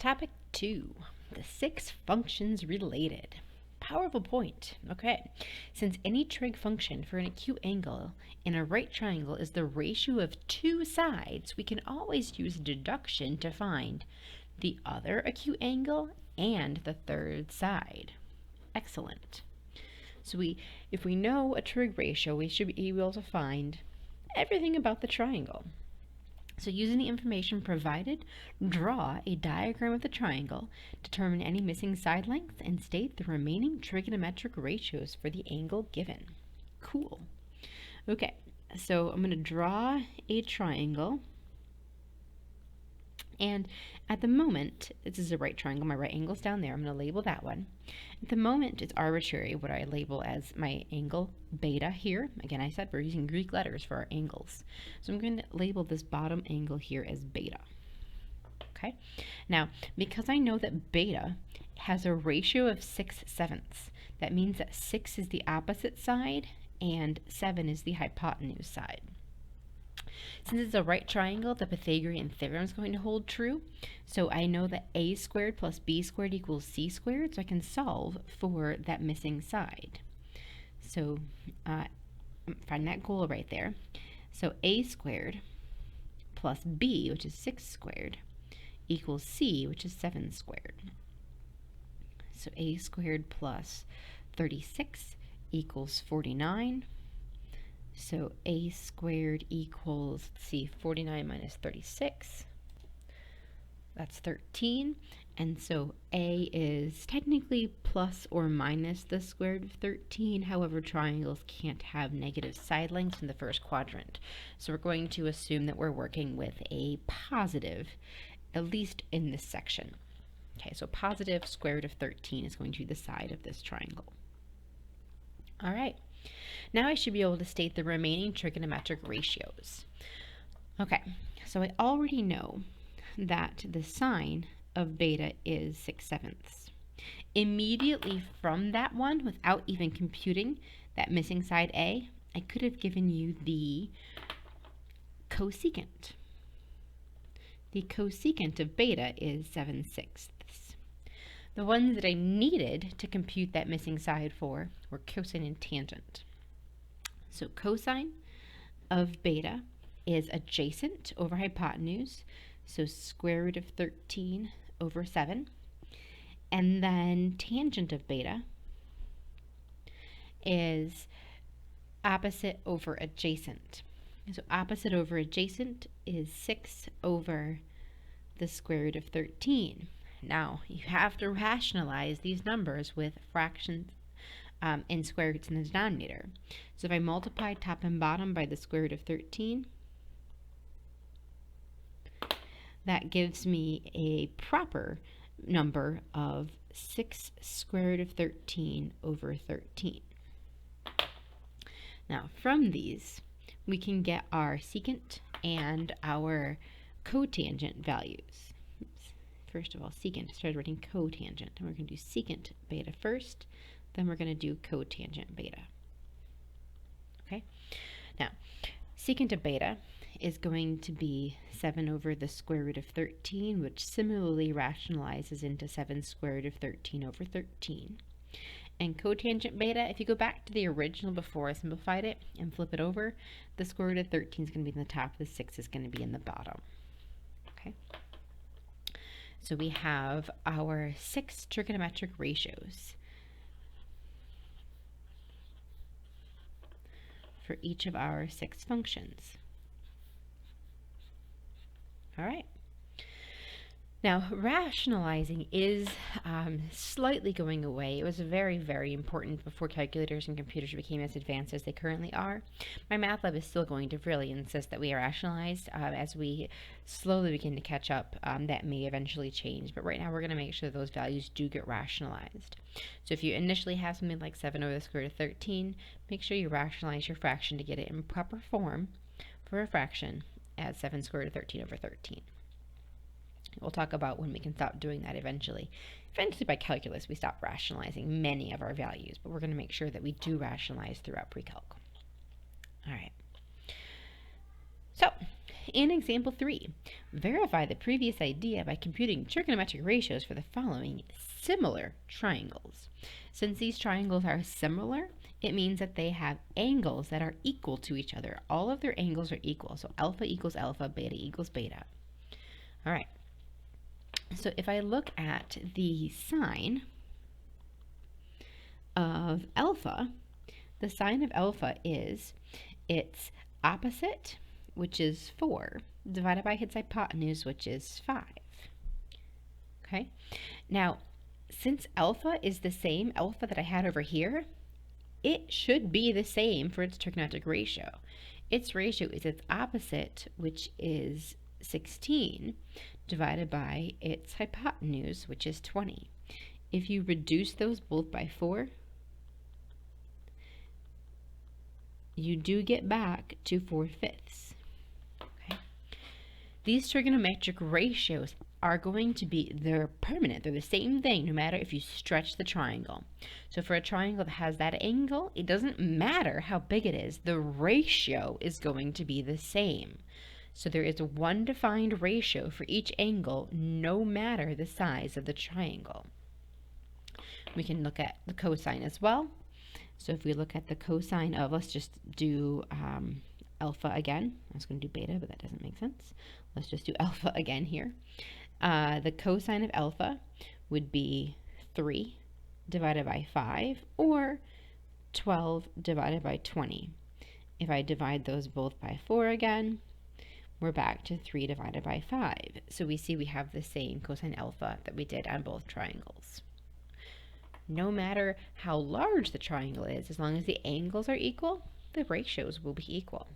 Topic 2, the 6 functions related. Powerful point. Okay, since any trig function for an acute angle in a right triangle is the ratio of 2 sides, we can always use deduction to find the other acute angle and the third side. Excellent. So if we know a trig ratio, we should be able to find everything about the triangle. So using the information provided, draw a diagram of the triangle, determine any missing side lengths, and state the remaining trigonometric ratios for the angle given. Cool. Okay, so I'm going to draw a triangle. And at the moment, this is a right triangle, my right angle's down there, I'm going to label that one. At the moment, it's arbitrary what I label as my angle beta here. Again, I said we're using Greek letters for our angles. So I'm going to label this bottom angle here as beta. Okay, now because I know that beta has a ratio of 6/7, that means that 6 is the opposite side and 7 is the hypotenuse side. Since it's a right triangle, the Pythagorean theorem is going to hold true. So I know that a squared plus b squared equals c squared, so I can solve for that missing side. So find that goal right there. So a squared plus b, which is 6 squared, equals c, which is 7 squared. So a squared plus 36 equals 49. So a squared equals, let's see, 49 minus 36. That's 13. And so a is technically plus or minus the square root of 13. However, triangles can't have negative side lengths in the first quadrant. So we're going to assume that we're working with a positive, at least in this section. Okay, so positive square root of 13 is going to be the side of this triangle. All right. Now I should be able to state the remaining trigonometric ratios. Okay, so I already know that the sine of beta is 6/7. Immediately from that one, without even computing that missing side A, I could have given you the cosecant. The cosecant of beta is 7/6. The ones that I needed to compute that missing side for were cosine and tangent. So cosine of beta is adjacent over hypotenuse, so square root of 13 over 7. And then tangent of beta is opposite over adjacent. So opposite over adjacent is 6 over the square root of 13. Now, you have to rationalize these numbers with fractions and square roots in the denominator. So if I multiply top and bottom by the square root of 13, that gives me a proper number of 6 square root of 13 over 13. Now, from these, we can get our secant and our cotangent values. First of all, secant, I started writing cotangent, and we're going to do secant beta first, then we're going to do cotangent beta. Okay, now secant of beta is going to be 7 over the square root of 13, which similarly rationalizes into 7 square root of 13 over 13. And cotangent beta, if you go back to the original before I simplified it and flip it over, the square root of 13 is going to be in the top, the 6 is going to be in the bottom. Okay. So we have our 6 trigonometric ratios for each of our 6 functions. All right. Now, rationalizing is slightly going away. It was very, very important before calculators and computers became as advanced as they currently are. My math lab is still going to really insist that we rationalize. As we slowly begin to catch up, that may eventually change. But right now, we're going to make sure those values do get rationalized. So if you initially have something like 7 over the square root of 13, make sure you rationalize your fraction to get it in proper form for a fraction as 7 square root of 13 over 13. We'll talk about when we can stop doing that eventually. Eventually, by calculus, we stop rationalizing many of our values, but we're going to make sure that we do rationalize throughout pre-calc. All right. So, In example 3, verify the previous idea by computing trigonometric ratios for the following similar triangles. Since these triangles are similar, it means that they have angles that are equal to each other. All of their angles are equal. So alpha equals alpha, beta equals beta. All right. So if I look at the sine of alpha, the sine of alpha is its opposite, which is 4, divided by its hypotenuse, which is 5. Okay? Now, since alpha is the same alpha that I had over here, it should be the same for its trigonometric ratio. Its ratio is its opposite, which is 16, divided by its hypotenuse, which is 20. If you reduce those both by 4, you do get back to 4/5. Okay? These trigonometric ratios are going to be, they're permanent. They're the same thing no matter if you stretch the triangle. So for a triangle that has that angle, it doesn't matter how big it is. The ratio is going to be the same. So there is one defined ratio for each angle no matter the size of the triangle. We can look at the cosine as well. So if we look at the cosine of, let's just do alpha again. I was going to do beta, but that doesn't make sense. Let's just do alpha again here. The cosine of alpha would be 3 divided by 5, or 12 divided by 20. If I divide those both by 4 again, we're back to 3 divided by 5. So we see we have the same cosine alpha that we did on both triangles. No matter how large the triangle is, as long as the angles are equal, the ratios will be equal.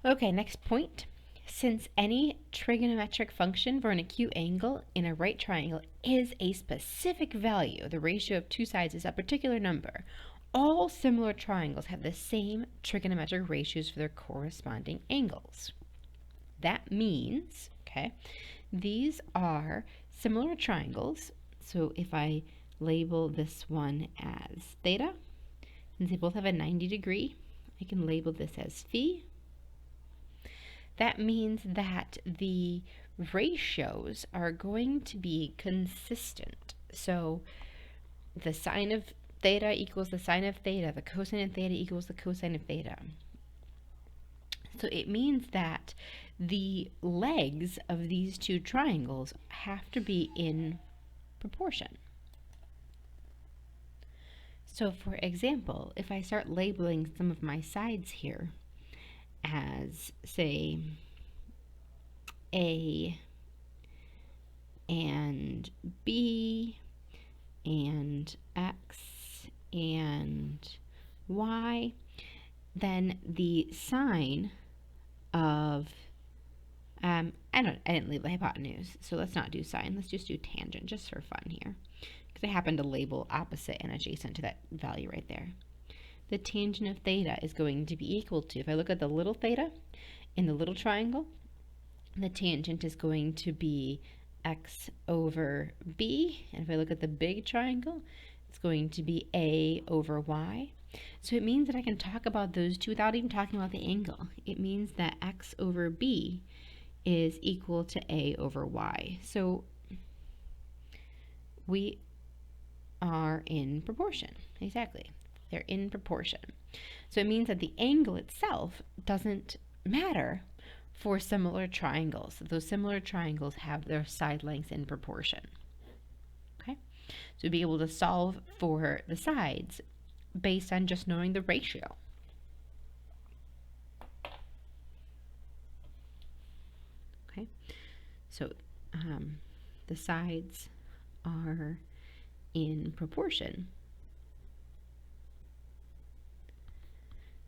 Okay, next point. Since any trigonometric function for an acute angle in a right triangle is a specific value, the ratio of two sides is a particular number, all similar triangles have the same trigonometric ratios for their corresponding angles. That means, okay, these are similar triangles. So if I label this one as theta, since they both have a 90 degree, I can label this as phi. That means that the ratios are going to be consistent. So the sine of theta equals the sine of theta, the cosine of theta equals the cosine of theta. So it means that the legs of these two triangles have to be in proportion. So for example, if I start labeling some of my sides here as, say, A and B and X and Y, then the sine of, I didn't leave the hypotenuse, so let's not do sine, let's just do tangent, just for fun here, because I happen to label opposite and adjacent to that value right there. The tangent of theta is going to be equal to, if I look at the little theta in the little triangle, the tangent is going to be x over b, and if I look at the big triangle, it's going to be a over y. So it means that I can talk about those two without even talking about the angle. It means that x over b is equal to a over y. So we are in proportion. Exactly. They're in proportion. So it means that the angle itself doesn't matter for similar triangles. Those similar triangles have their side lengths in proportion. Okay? So we'll be able to solve for the sides based on just knowing the ratio. Okay? So the sides are in proportion.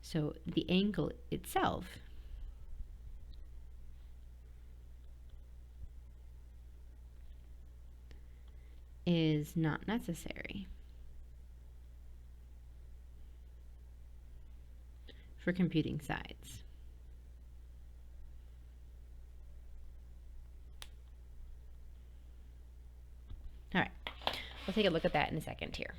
So the angle itself is not necessary for computing sides. All right, we'll take a look at that in a second here.